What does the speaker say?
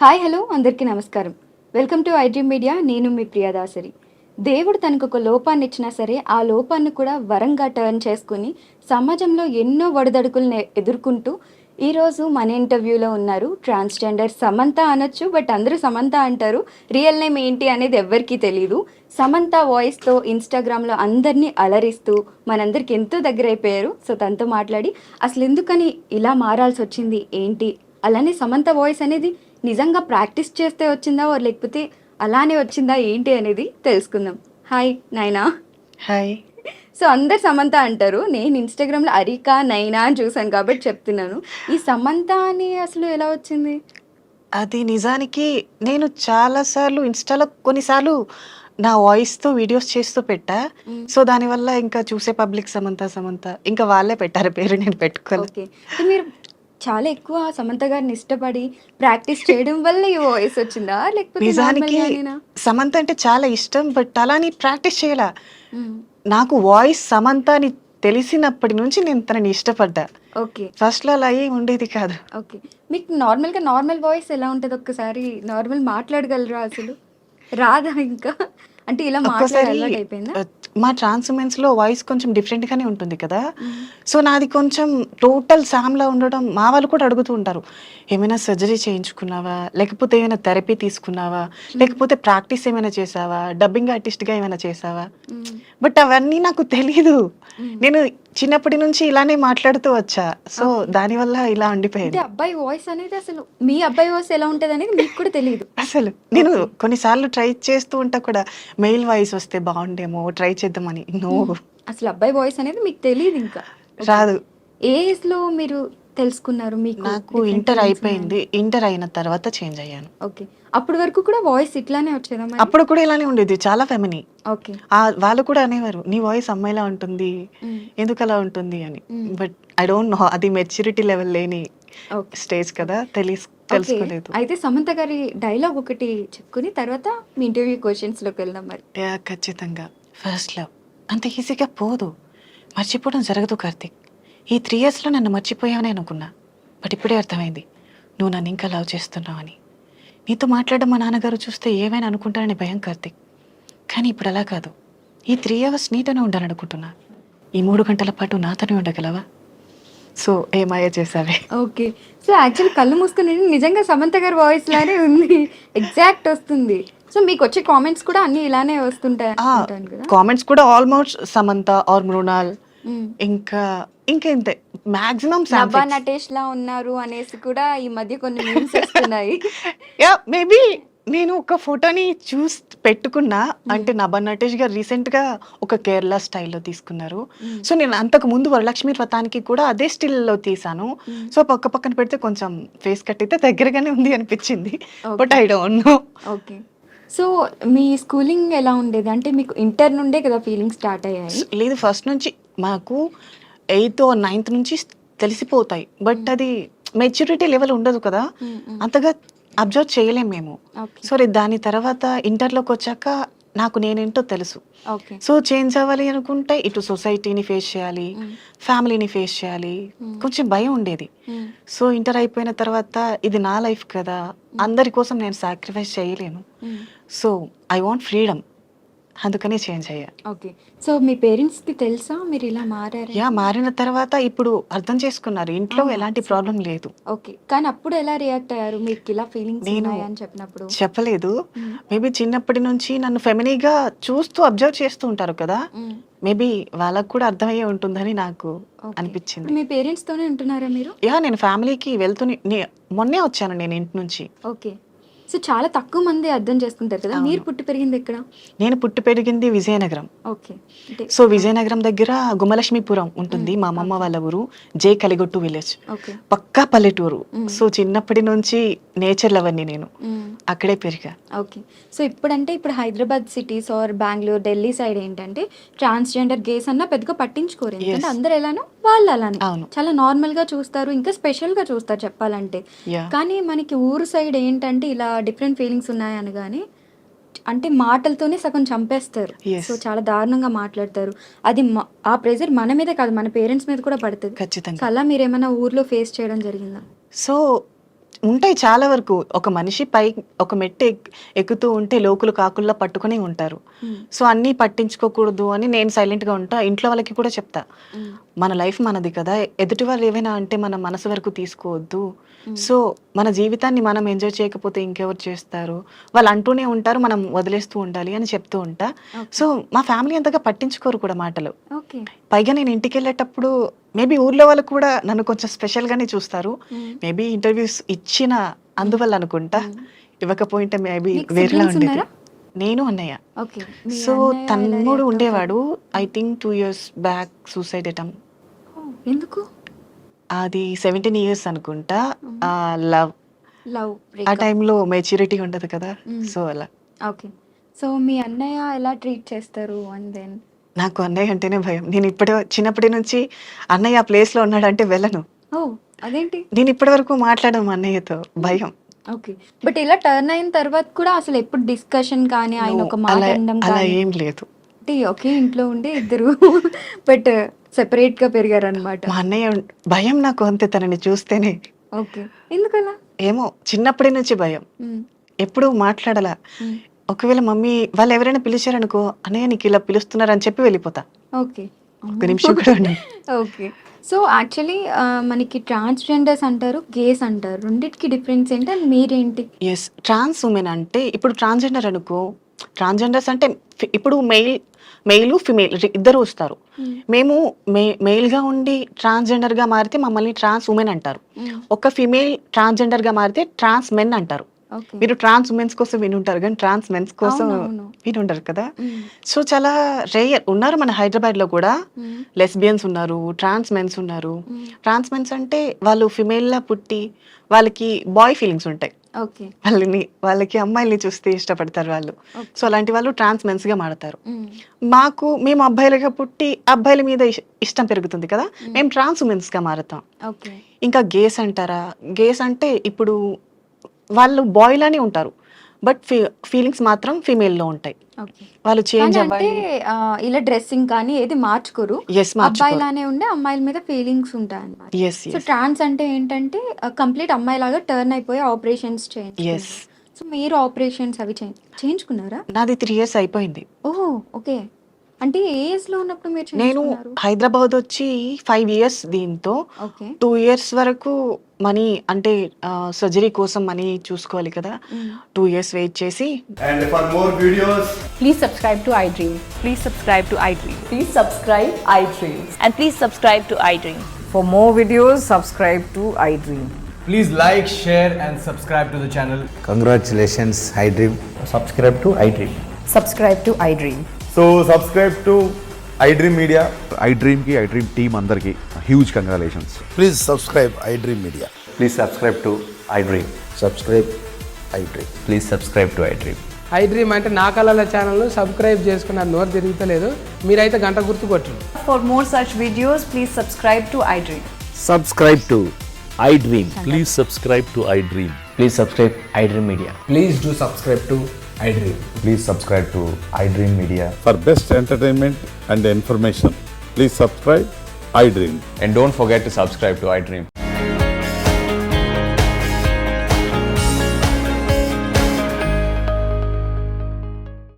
Hi hello అందరికీ నమస్కారం. Welcome to iDream media. నేను మీ ప్రియదాసరి. దేవుడు తనకు ఒక లోపాన్ని ఇచ్చినా సరే ఆ లోపాన్ని కూడా వరంగా టర్న్ చేసుకుని సమాజంలో ఎన్నో ఒడిదడుకుల్ని ఎదుర్కొంటూ ఈరోజు మన ఇంటర్వ్యూలో ఉన్నారు ట్రాన్స్జెండర్ సమంత అనొచ్చు. బట్ అందరూ సమంత అంటారు. రియల్ నేమ్ ఏంటి అనేది ఎవ్వరికీ తెలియదు. సమంత వాయిస్తో ఇన్స్టాగ్రామ్లో అందరినీ అలరిస్తూ మనందరికి ఎంతో దగ్గర అయిపోయారు. సో తనతో మాట్లాడి అసలు ఎందుకని ఇలా మారాల్సి వచ్చింది ఏంటి, అలానే సమంత వాయిస్ అనేది నిజంగా ప్రాక్టీస్ చేస్తే వచ్చిందా లేకపోతే అలానే వచ్చిందా ఏంటి అనేది తెలుసుకుందాం. హాయ్ నైనా. హాయ్. సో అందరు సమంత అంటారు. నేను ఇన్స్టాగ్రామ్లో అరికా నైనా అని చూసాను కాబట్టి చెప్తున్నాను. ఈ సమంత అని అసలు ఎలా వచ్చింది? అది నిజానికి నేను చాలా సార్లు ఇన్‌స్టాలో కొన్నిసార్లు నా వాయిస్‌తో వీడియోస్ చేస్తూ పెట్టా. సో, దానివల్ల ఇంకా చూసే పబ్లిక్ సమంత, సమంత ఇంకా వాళ్ళే పెట్టారు పేరు, నేను పెట్టుకోలే. ఓకే. అంటే మీరు చాలా ఎక్కువ సమంత గారిని ఇష్టపడి ప్రాక్టీస్ చేయడం వల్ల ఈ వాయిస్ వచ్చిందా లేకపోతే నిజానికి నార్మల్‌గానేనా? సమంత అంటే చాలా ఇష్టం. బట్ అలా అని ప్రాక్టీస్ చేయలా. హ్మ్. నాకు వాయిస్ సమంత అని తెలిసినప్పటి నుంచి నేను తనని ఇష్టపడ్డా. ఓకే. ఫస్ట్‌లో అలా ఏం ఉండేది కాదు. ఓకే. మీకు నార్మల్‌గా నార్మల్ వాయిస్ ఎలా ఉంటది? ఒక్కసారి నార్మల్ మాట్లాడగలరా అసలు? రాదా ఇంకా? అంటే ఇలా మాట్లాడి ఒక్కోసారి అలవాటయిపోయిందా? ఆహ్, మా ట్రాన్స్ ఉమెన్స్‌లో వాయిస్ కొంచెం డిఫరెంట్‌గానే ఉంటుంది కదా! హ్మ్. సో, నాది కొంచెం టోటల్ సామ్‌లా ఉండడం మా వాళ్ళు కూడా అడుగుతూ ఉంటారు. "ఏమైనా సర్జరీ చేయించుకున్నావా? లేకపోతే ఏమైనా థెరపీ తీసుకున్నావా? హ్మ్. లేకపోతే ప్రాక్టీస్ ఏమైనా చేశావా? డబ్బింగ్ ఆర్టిస్ట్‌గా ఏమైనా చేశావా?" హ్మ్. బట్ అవన్నీ నాకు తెలీదు. హ్మ్. నేను చిన్నప్పటి నుంచి ఇలానే మాట్లాడుతూ వచ్చా. So, okay. దానివల్ల ఇలా అంటే ఉండిపోయింది. అబ్బాయి వాయిస్ అనేది అసలు మీ అబ్బాయి వాయిస్ ఎలా ఉంటదనేది మీకు కూడా తెలీదు. అసలు నేను ఓకే. కొన్ని సార్లు ట్రై చేస్తూ ఉంటా కూడా. మెయిల్ వాయిస్ వస్తే బావుండేమో ట్రై చేద్దామని. నో, హ్మ్. అసలు అబ్బాయి వాయిస్ అనేది మీకు తెలీదింకా. ఓకే. రాదు. ఏ ఏజ్‌లో మీరు తెలుసుకున్నారు మీకు నాకు డిఫరెంట్ ఇంటర్ ఫీలింగ్స్ ఉన్నాయని? అయిపోయింది. ఇంటర్ అయిన తర్వాత చేంజ్ అయ్యాను. ఓకే. అప్పటి వరకు కూడా వాయిస్ ఇట్లానే వచ్చేదా మరి? అప్పుడు కూడా ఇలానే ఉండేది. చాలా ఫెమిని. ఓకే. వాళ్ళు కూడా అనేవారు, "నీ వాయిస్ అమ్మాయిలా ఉంటుంది. హ్మ్. ఎందుకలా ఉంటుంది" అని. హ్మ్. బట్ ఐ డోంట్ నో, అది మెచ్యూరిటీ లెవెల్ లేని ఓకే. Stage okay. కదా! ఓకే. తెలుసుకోలేదు. అయితే సమంత గారి డైలాగ్ ఒకటి చెప్పుకొని తర్వాత మీ ఇంటర్వ్యూ క్వెషన్స్‌లోకి వెళ్దాం మరి. యాహ్! ఖచ్చితంగా. ఫస్ట్ లవ్ అంత ఈజీగా పోదు. మర్చిపోవడం జరగదు కార్తీక్. ఈ 3 ఇయర్స్‌లో నన్ను మర్చిపోయావనే అనుకున్నా. బట్ ఇప్పుడే అర్థమైంది, నువ్వు నన్ను ఇంకా లవ్ చేస్తున్నావని. నీతో మాట్లాడడం మా నాన్నగారు చూస్తే ఏమైనా అనుకుంటారని భయం కార్తీక్. కానీ ఇప్పుడు అలా కాదు. ఈ 3 అవర్స్ నీతోనే ఉండాలనుకుంటున్నా. ఈ 3 గంటల పాటు నాతోనే ఉండగలవా? సో, ఏ మాయ చేసావే. ఓకే. సో, యాక్చువల్లీ కళ్ళు మూసుకొని నిజంగా సమంత గారి వాయిస్ లానే ఉంది. ఎగ్జాక్ట్ ఒస్తుంది. సో, మీకొచ్చే కామెంట్స్ కూడా అన్నీ ఇలానే వస్తుంటాయి ఆ! అనుకుంటాను కదా! కామెంట్స్ కూడా ఆల్‌మోస్ట్ సమంత ఆర్ మృణాల్, హ్మ్. ఇంకా ఇంకా ఇంతే. మాక్సిమం నభా సాంఫిక్స్. నటేష్‌లా ఉన్నారు అనేసి కూడా ఈ మధ్య కొన్ని మీమ్స్ ఒస్తున్నాయి. యాహ్! మేబీ నేను ఒక ఫోటోని పెట్టుకున్నా. హ్మ్. అంటే 'నభా నటేష్' గారు రీసెంట్‌గా ఒక కేరళ స్టైల్‌లో తీసుకున్నారు. హ్మ్. సో, నేను అంతకు ముందు వరలక్ష్మి వ్రతానికి కూడా అదే స్టిల్‌లో తీశాను. హ్మ్. సో, పక్క పక్కన పెడితే కొంచెం ఫేస్ కట్ అయితే దగ్గరగానే ఉంది అనిపించింది. But okay. I don't know. Okay. So, me schooling ఎలా ఉండేది? అంటే మీకు ఇంటర్ నుండే కదా ఫీలింగ్స్ స్టార్ట్ అయ్యాయి? లేదు, ఫస్ట్ నుంచి మాకు ఎయిత్ ఆర్ నైన్త్ నుంచి తెలిసిపోతాయి. బట్ హ్మ్. అది మెచ్యూరిటీ లెవెల్ ఉండదు కదా! హ్మ్. హ్మ్. అంతగా అబ్జర్వ్ చేయలేం మేము. ఓకే. సరే, దాని తర్వాత ఇంటర్‌లోకొచ్చాక నాకు నేనేంటో తెలుసు. ఓకే. సో, చేంజ్ అవ్వాలి అనుకుంటే ఇటు సొసైటీని ఫేస్ చేయాలి, హ్మ్. ఫ్యామిలీని ఫేస్ చేయాలి. హ్మ్. కొంచెం భయం ఉండేది. హ్మ్. సో, ఇంటర్ అయిపోయిన తర్వాత ఇది నా లైఫ్ కదా! హ్మ్. అందరి కోసం నేను సాక్రిఫైస్ చేయలేను. హ్మ్. So, I want freedom. అందుకనే చేంజ్ అయ్యా. ఓకే. సో, మీ పేరెంట్స్‌కి తెలుసా మీరిలా మారారని? మారిన తర్వాత ఇప్పుడు అర్థం చేసుకున్నారు. ఆ! ఇంట్లో ఎలాంటి సూపర్. ప్రాబ్లమ్ లేదు. ఓకే. కానీ అప్పుడు ఎలా రియాక్ట్ అయ్యారు? మీకిలా ఫీలింగ్స్ నేను ఉన్నాయని చెప్పినప్పుడు? చెప్పలేదు. హ్మ్. మేబీ చిన్నప్పటి నుంచి నన్ను ఫెమినీగా చూస్తూ అబ్జర్వ్ చేస్తూ ఉంటారు కదా! హ్మ్. మేబీ వాళ్ళకి కూడా అర్థమయ్యే ఉంటుందని నాకు ఓకే. ఇప్పుడు అనిపిచ్చింది. మీ పేరెంట్స్‌తోనే ఉంటున్నారా మీరు? నేను ఫ్యామిలీకి వెళ్తూనే మొన్నే వచ్చాను నేను ఇంటి నుంచి. ఓకే. సో, చాలా తక్కువ మంది అర్థం చేసుకుంటారు కదా! మీరు అవును. పుట్టి పెరిగిందెక్కడ? నేను పుట్టి పెరిగింది విజయనగరం. ఓకే. అంటే సో, ఆ! విజయనగరం దగ్గర గుమలక్ష్మీపురం హ్మ్. ఉంటుంది. మా అమ్మమ్మ ఓకే. వాళ్ళ ఊరు. జే కలిగొట్టు విలేజ్. ఓకే. పక్కా పల్లెటూరు. హ్మ్. సో, చిన్నప్పటి నుంచి నేచర్ లవర్‌ని నేను. హ్మ్. అక్కడే పెరిగా. ఓకే. సో, ఇప్పుడు Hyderabad cities or Bengaluru, Delhi side ఏంటంటే ట్రాన్స్‌జెండర్ గేస్ అన్నా పెద్దగా పట్టించుకోరు. ఎందుకంటే యెస్. అందరూ ఎలానో వాళ్ళు అలానే. అవును. చాలా నార్మల్‌గా చూస్తారు. ఇంకా స్పెషల్‌గా చూస్తారు చెప్పాలంటే. యాహ్! కానీ మనకి ఊరు సైడ్ ఏంటంటే ఇలా డిఫరెంట్ ఫీలింగ్స్ ఉన్నాయనగానే అంటే మాటలతోనే సగం చంపేస్తారు. So, yes. చాలా దారుణంగా మాట్లాడతారు. అది ఆ ప్రెషర్ మన మీదే కాదు మన పేరెంట్స్ మీద కూడా పడతది. సో, ఖచ్చితంగా. అలా మీరేమన్నా ఊర్లో ఫేస్ చేయడం జరిగిందా? సో, ఉంటాయి చాలా వరకు. ఒక మనిషి ఒక మెట్టు ఎక్కుతూ ఉంటే లోకులు కాకుల్లా పట్టుకొని ఉంటారు. సో అన్నీ పట్టించుకోకూడదు అని నేను సైలెంట్గా ఉంటా. ఇంట్లో వాళ్ళకి కూడా చెప్తా, మన లైఫ్ మనది కదా, ఎదుటి వాళ్ళు ఏవైనా అంటే మన మనసు వరకు తీసుకోవద్దు. సో మన జీవితాన్ని మనం ఎంజాయ్ చేయకపోతే ఇంకెవరు చేస్తారు, వాళ్ళు అంటూనే ఉంటారు, మనం వదిలేస్తూ ఉండాలి అని చెప్తూ ఉంటా. సో మా ఫ్యామిలీ అంతగా పట్టించుకోరు కూడా మాటలు. ఓకే. పైగా నేను ఇంటికి వెళ్ళేటప్పుడు మేబీ ఊర్లో వాళ్ళు కూడా నన్ను కొంచెం స్పెషల్గానే చూస్తారు. మేబీ ఇంటర్వ్యూస్ ఇచ్చిన అందువల్ల అనుకుంటా, ఇవ్వకపోయింటే మేబీ మీకు వేరేలా siblings ఉండేది. ఉన్నారా? నేను అన్నయ్య. ఓకే. మీ సో అన్నయ్య ఎలా తమ్ముడు react ఉండేవాడు, I think 2 years back suicide attempt. అవుతారు? ఎందుకు? అది 17 years అనుకుంటా. లవ్ లవ్ ఆ బ్రేకప్. టైంలో మెచ్యూరిటీ ఉండదు కదా, సో అలా. ఓకే. సో మీ అన్నయ్య ఎలా ట్రీట్ చేస్తారు? అండ్ దెన్ నాకు అన్నయ్య అంటేనే భయం. నేను చిన్నప్పటి నుంచి అన్నయ్య ఆ ప్లేస్లో ఉన్నాడంటే వెళ్ళను. ఓ అదేంటి? నేను ఇప్పటి వరకు మాట్లాడను మా అన్నయ్యతో, భయం. ఓకే. బట్ ఇలా టర్న్ అయిన తర్వాత కూడా అసలు ఎప్పుడు డిస్కషన్ కానీ ఆయన ఒక మాట అలా అనడం అలా కానీ ఏం లేదు. అంటే ఒకే ఇంట్లో ఉండే ఇద్దరు బట్ సెపరేట్ గా పెరిగారు అనమాట. మా అన్నయ్య భయం నాకు అంతే, తనని చూస్తేనే. ఓకే. ఎందుకలా? ఏమో చిన్నప్పటి నుంచి భయం, మ్మ్. ఎప్పుడు మాట్లాడలా. మ్మ్. ఒకవేళ మమ్మీ వాళ్ళు ఎవరైనా పిలిచారనుకో, అన్నయ్య నీకు ఇలా పిలుస్తున్నారు అని చెప్పి వెళ్ళిపోతా. ఓకే. ఒక నిమిషం కూడా ఉండను. ఓకే. సో యాక్చువల్లీ మనకి ట్రాన్స్జెండర్స్ అంటారు, గేస్ అంటారు, రెండిటికి డిఫరెన్స్ ఏంటి అండ్ మీరేంటి? ఎస్, ట్రాన్స్ ఉమెన్ అంటే ఇప్పుడు ట్రాన్స్జెండర్ అనుకో, ట్రాన్స్జెండర్స్ అంటే ఇప్పుడు మెయిల్ ఫిమేల్ ఇద్దరు వస్తారు. మేము మెయిల్గా ఉండి ట్రాన్స్జెండర్గా మారితే మమ్మల్ని ట్రాన్స్ ఉమెన్ అంటారు. ఒక ఫిమేల్ ట్రాన్స్జెండర్గా మారితే ట్రాన్స్ మెన్ అంటారు. ఓకే. మీరు ట్రాన్స్ ఉమెన్స్ కోసం వినుంటారు కానీ ట్రాన్స్ మెన్స్ కోసం అవునవును. వినుంటారు కదా. మ్మ్. సో చాలా రేయర్ ఉన్నారు మన హైదరాబాద్లో కూడా. మ్మ్. లెస్బియన్స్ ఉన్నారు, ట్రాన్స్ మెన్స్ ఉన్నారు. మ్మ్. ట్రాన్స్ మెన్స్ అంటే వాళ్ళు ఫిమేల్లా పుట్టి వాళ్ళకి బాయ్ ఫీలింగ్స్ ఉంటాయి, ఓకే. వాళ్ళకి అమ్మాయిల్ని చూస్తే ఇష్టపడతారు వాళ్ళు. ఓకే. సో అలాంటి వాళ్ళు ట్రాన్స్ మెన్స్గా మాడతారు. మ్మ్. మేము అబ్బాయిలుగా పుట్టి అబ్బాయిల మీద ఇష్టం పెరుగుతుంది కదా, మేము ట్రాన్స్ ఉమెన్స్గా మారుతాం. ఓకే. ఇంకా గేస్ అంటారా, గేస్ అంటే ఇప్పుడు వాళ్ళు బాయ్ లానే ఉంటారు బట్ ఫీలింగ్స్ మాత్రం ఫీమేల్లో ఉంటాయి. ఓకే. వాళ్ళు చేంజ్ కానీ అంటే అవ్వాలి. ఇలా డ్రెస్సింగ్ కానీ ఏది మార్చుకోరు, ఎస్, మార్చుకో. అబ్బాయిలానే ఉండే అమ్మాయిల మీద ఫీలింగ్స్ ఉంటాయి అన్నమాట. ఎస్ సో ట్రాన్స్ అంటే ఏంటంటే కంప్లీట్ అమ్మాయిలాగా టర్న్ అయిపోయి ఆపరేషన్స్ ఎస్. చేయించుకుంటారు. సో మీరు ఆపరేషన్స్ అవి చేయించుకున్నారా? నాది 3 years అయిపోయింది. ఓహో ఓకే. అంటే ఏ ఏజ్ లో ఉన్నప్పుడు మీరు నేను చేయించుకున్నారు? హైదరాబాద్ వచ్చి 5 years, దీంతో ఓకే. 2 years వరకు మనీ అంటే సర్జరీ కోసం మనీ చూసుకోవాలి కదా, 2 years వెయిట్ చేసి. And for more videos, Please subscribe to iDream. Please subscribe to iDream. Please subscribe iDream. And please subscribe to iDream. For more videos, subscribe to iDream. please like, share, and subscribe to the channel. Congratulations, iDream. subscribe to iDream. Subscribe to iDream. So subscribe to iDream Media. iDream team అందరికి huge congratulations. Please subscribe iDream Media. Please subscribe to iDream. Subscribe iDream. Please subscribe to iDream. iDream అంటే నా కళల ఛానల్ను subscribe చేసుకున్న నోరు తిరుగుతలేదు, మీరైతే గంట గుర్తు కొట్టండి. For more such videos, please subscribe to iDream. Subscribe to iDream. Please subscribe to iDream. Please subscribe iDream Media. Please do subscribe to iDream. Please subscribe to iDream Media. For best entertainment and information, please subscribe iDream. And don't forget to subscribe to iDream.